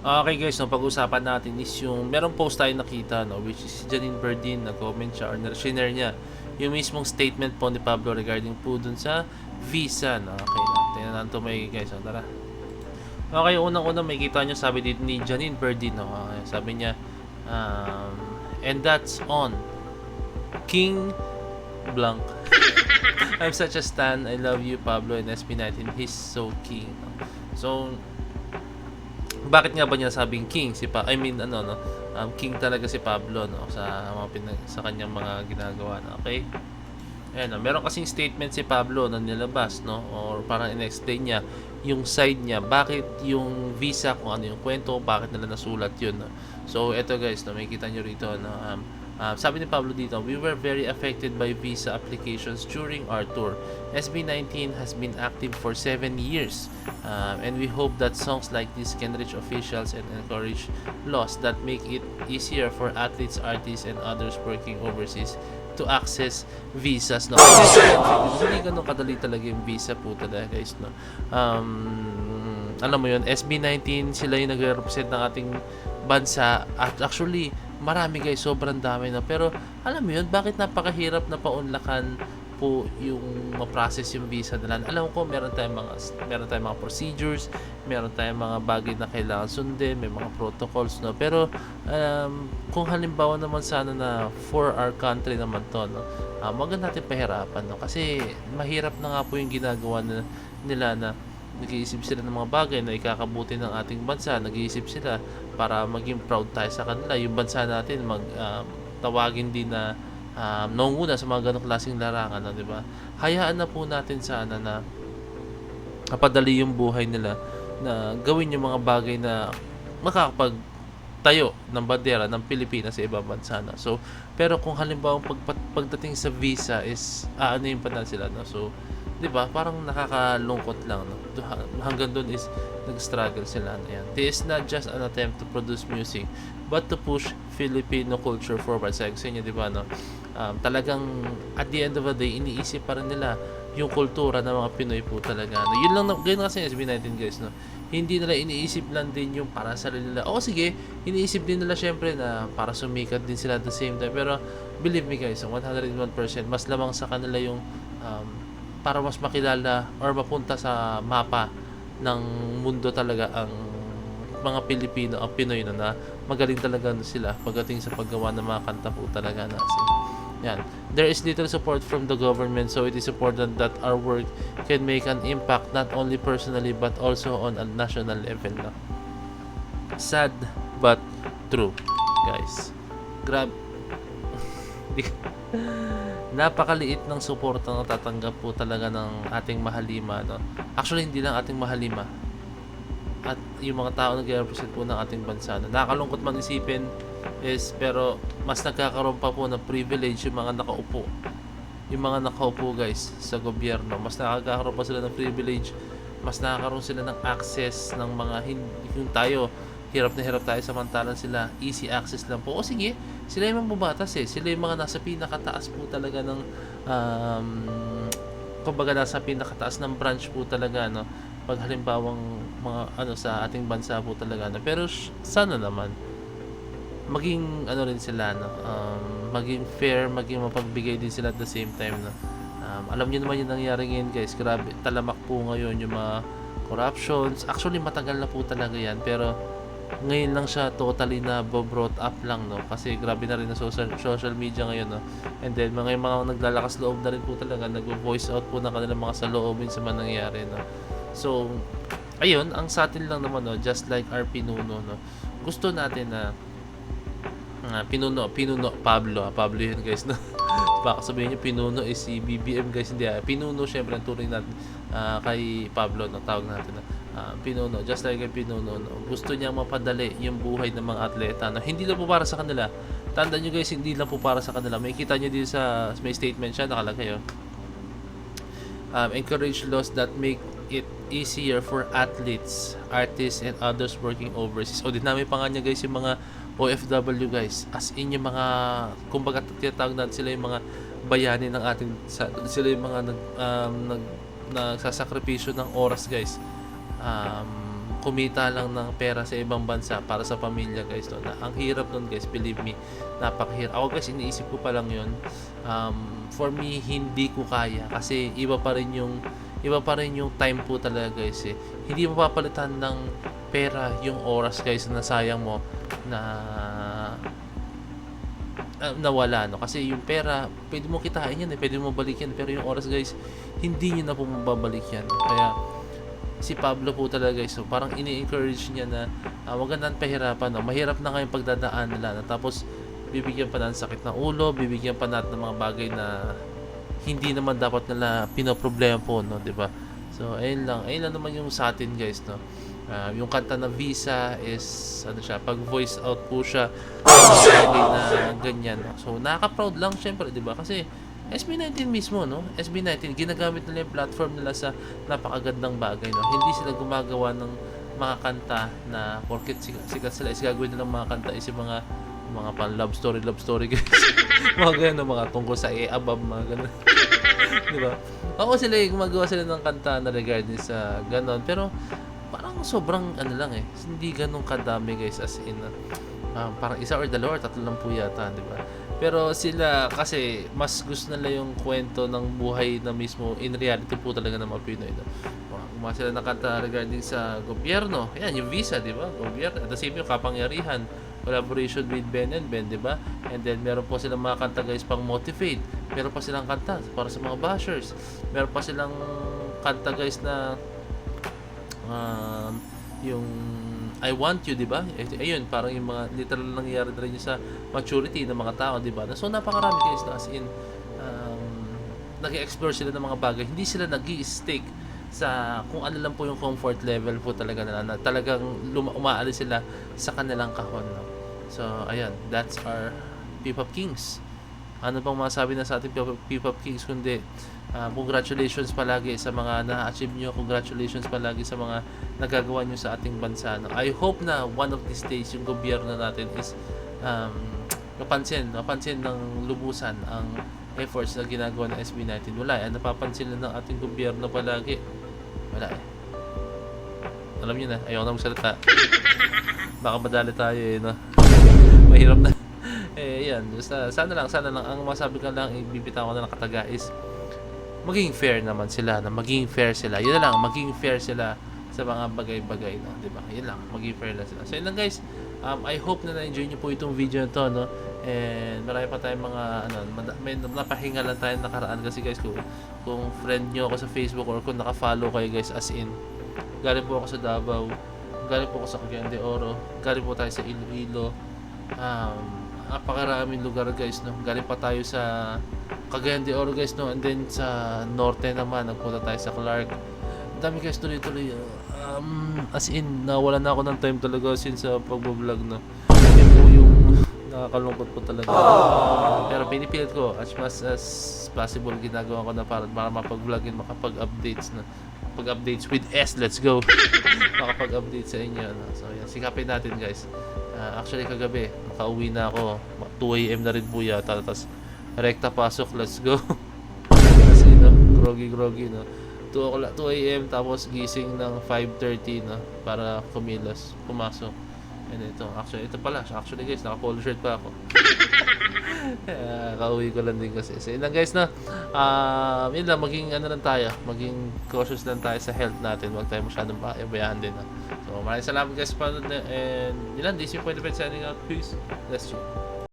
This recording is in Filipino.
Okay guys, no, pag-usapan natin is yung merong post tayo nakita, no, which is si Janine Berdin, nag-comment siya or na-share niya yung mismong statement po ni Pablo regarding po dun sa visa. No? Okay, no, tingnan natin to may guys. No, tara. Okay, unang-una may kita nyo sabi dito ni Janine Berdin. No? Okay, sabi niya, and that's on King Blanc. I'm such a stan. I love you, Pablo and SB19. He's so king. No? So, bakit nga ba niya sabing king si I mean ano no, king talaga si Pablo no sa sa kanyang mga ginagawa no? Okay? Ayan, no? Meron kasing statement si Pablo na nilabas no or parang in-explain niya yung side niya bakit yung visa kung ano yung kwento, bakit nila nasulat yun no? So eto guys no, makikita niyo rito no, sabi ni Pablo dito, we were very affected by visa applications during our tour. SB19 has been active for 7 years, and we hope that songs like this can reach officials and encourage laws that make it easier for athletes, artists, and others working overseas to access visas. No? Hindi ganun kadali talaga yung visa po talaga guys. No? Alam mo yun, SB19 sila yung nagre-represent ng ating bansa at actually marami guys, sobrang dami na. Pero alam mo yun, bakit napakahirap na paunlakan po yung ma-process yung visa nila. Alam ko meron tayong mga procedures, meron tayong mga bagay na kailangan sundin, may mga protocols no. Pero kung halimbawa naman sana na for our country naman to no, wag natin pahirapan no kasi mahirap na nga po yung ginagawa nila na nag-iisip sila ng mga bagay na ikakabuti ng ating bansa, nag-iisip sila para maging proud tayo sa kanila. Yung bansa natin tawagin din na nangunguna sa mga ganong klaseng larangan, no, di ba? Hayaan na po natin sana na kapadali yung buhay nila na gawin yung mga bagay na makakapagtayo ng bandera ng Pilipinas sa ibang bansa na. So, pero kung halimbawa pagdating sa visa is aanuhin pa na sila, no? So, 'di ba? Parang nakakalungkot lang no. Hanggang doon is nag-struggle sila na yan. This is not just an attempt to produce music but to push Filipino culture forward. Sabi ko sa inyo, 'di ba no? Talagang at the end of the day iniisip pa rin nila yung kultura ng mga Pinoy po talaga. No? Yun lang ganyan kasi SB19 guys no. Hindi nila iniisip lang din yung para sa nila. O sige, iniisip din nila syempre na para sumikat din sila at the same time. Pero believe me guys, 101% mas lamang sa kanila yung para mas makilala or mapunta sa mapa ng mundo talaga ang mga Pilipino, ang Pinoy na magaling talaga sila pagdating sa paggawa ng mga kanta po talaga na. Yan. There is little support from the government so it is important that our work can make an impact not only personally but also on a national level. No? Sad but true, guys. Grab. Napakaliit ng suporta na tatanggap po talaga ng ating mahalima no? Actually hindi lang ating mahalima at yung mga tao nag-represent po ng ating bansa no? Nakakalungkot man isipin is pero mas nagkakaroon pa po ng privilege yung mga nakaupo guys sa gobyerno. Mas nakakaroon pa sila ng privilege, mas nakakaroon sila ng access ng mga yung tayo hirap na hirap tayo samantalang sila easy access lang po. O sige, sila yung mabubatas sila yung mga nasa pinakataas po talaga ng kumbaga nasa pinakataas ng branch po talaga no pag halimbawang mga sa ating bansa po talaga no. Pero sana naman maging rin sila no, maging fair, maging mapagbigay din sila at the same time no. Alam niyo naman yung nangyari ngayon guys, grabe talamak po ngayon yung mga corruptions. Actually matagal na po talaga yan pero ngayon lang siya totally na brought up lang no kasi grabe na rin na social media ngayon no. And then mga naglalakas loob na rin po talaga nagvo-voice out po ng kanilang mga saloobin sa mga nangyayari no. So ayun, ang sa atin lang naman no, just like our pinuno no, gusto natin na pinuno Pablo yun guys no. Baka sabihin niyo pinuno is si BBM guys, hindi pinuno syempre ang turing natin kay Pablo no, tawag natin na pinuno, just like a pinuno no. Gusto niya mapadali yung buhay ng mga atleta no. Hindi lang po para sa kanila, tandaan nyo guys, hindi lang po para sa kanila. May kita nyo din sa may statement siya nakalagay encourage laws that make it easier for athletes, artists, and others working overseas. O dinami pa nga niya guys yung mga OFW guys, as in yung mga kumbaga tinatawag natin sila yung mga bayani ng ating sila yung mga nagsasakripisyo ng oras guys kumita lang ng pera sa ibang bansa para sa pamilya guys, no? Na ang hirap nun guys, believe me, napakahirap. Ako guys, iniisip ko pa lang yun. For me, hindi ko kaya kasi iba pa rin yung time po talaga guys eh. Hindi mapapalitan ng pera yung oras guys na nasayang mo na nawala, no? Kasi yung pera pwede mo kitain yan eh, pwede mo balik yan, pero yung oras guys hindi nyo na po mababalik yan. Kaya si Pablo po talaga guys, so parang ini-encourage niya na wag na natin pahirapan, no? Mahirap na ngayong pagdadaan nila, no? Tapos bibigyan pa natin sakit ng ulo, bibigyan pa natin ng mga bagay na hindi naman dapat nila pinoproblema po, no, 'di ba? So ayun lang naman yung sa atin guys, no. Yung kanta na Visa is ano siya, pag voice out po siya bagay na ganyan, no? So nakaka-proud lang syempre, 'di ba? Kasi SB19 mismo, no? SB19 ginagamit nila yung platform nila sa napakagandang bagay, no? Hindi sila gumagawa ng mga kanta na porket sikat sila is gagawin nilang mga kanta is yung mga pan love story guys. Mga ganun, mga tungkol sa above, mga ganun. Di ba? Oo, gumagawa sila ng kanta na regarding sa ganon, pero parang sobrang ano lang eh, hindi ganun kadami guys, as in parang isa or dalawa or tatlo lang po yata, di ba? Pero sila kasi mas gusto nila yung kwento ng buhay na mismo in reality po talaga ng mga Pinoy, no? Gumawa sila ng kanta regarding sa gobyerno, yan yung Visa, di ba? Gobyerno, at the same yung kapangyarihan, collaboration with Ben and Ben, di ba? And then meron po silang mga kanta guys pang motivate, meron pa silang kanta para sa mga bashers, meron pa silang kanta guys na yung I want you, di ba? Ayun, parang yung mga literal na nangyayari na rin yun sa maturity ng mga tao, di ba? So napakarami guys na as in nag-explore sila ng mga bagay, hindi sila nag-i-stick sa kung ano lang po yung comfort level po talaga nila, na talagang umaalis sila sa kanilang kahon, no? So ayan, that's our P-Pop Kings. Ano bang masabi na sa ating P-Pop Kings kundi congratulations palagi sa mga na-achieve nyo, congratulations palagi sa mga nagagawa nyo sa ating bansa, no? I hope na one of these days yung gobyerno natin is napansin ng lubusan ang efforts na ginagawa ng SB19. Wala eh, napapansin lang ng ating gobyerno palagi. Wala eh. Alam nyo na, ayaw na magsalita. Baka madali tayo eh, no? Mahirap na. Yan. Sana lang. Ang masabi ko lang, ibibitaw ko na ng kataga is maging fair naman sila, na maging fair sila. Yun na lang, maging fair sila sa mga bagay-bagay, no? Diba? Yun lang, maging fair lang sila. So yun lang guys, I hope na na-enjoy nyo po itong video na to, no? And marami pa tayong mga may napahinga lang tayo nakaraan kasi guys, kung friend nyo ako sa Facebook or kung naka-follow kayo guys, as in galing po ako sa Davao, galing po ako sa Cagayan de Oro, galing po tayo sa Iloilo, napakaraming lugar guys, no? Galing pa tayo sa Cagayan de Oro guys, no? And then sa norte naman nagpunta tayo sa Clark. Ang dami guys, tuloy-tuloy, as in nawalan na ako ng time talaga since sa pagbo-vlog, no? Yun po yung nakakalungkot po talaga. Pero pinipilit ko as much as possible, ginagawa ko na para mapag-vlogin, makapag-updates na. Pag-updates with S, let's go. Makapag-update sa inyo, no? So yan, sikapin natin guys. Actually kagabi, makauwi na ako. 2 AM na rin po yata. Tapos rekta pasok, let's go. Kasi groggy, no? 2 AM tapos gising ng 5:30, no? Para pumasok. And ito actually guys, naka-polo shirt pa ako. Kauwi ko lang din kasi. So yun lang guys, na yun lang, maging maging cautious lang tayo sa health natin. Huwag tayo masyadong payabayaan din, no? So maraming salamat guys pa, and yun lang, this is your point of signing out. Peace. Bless you.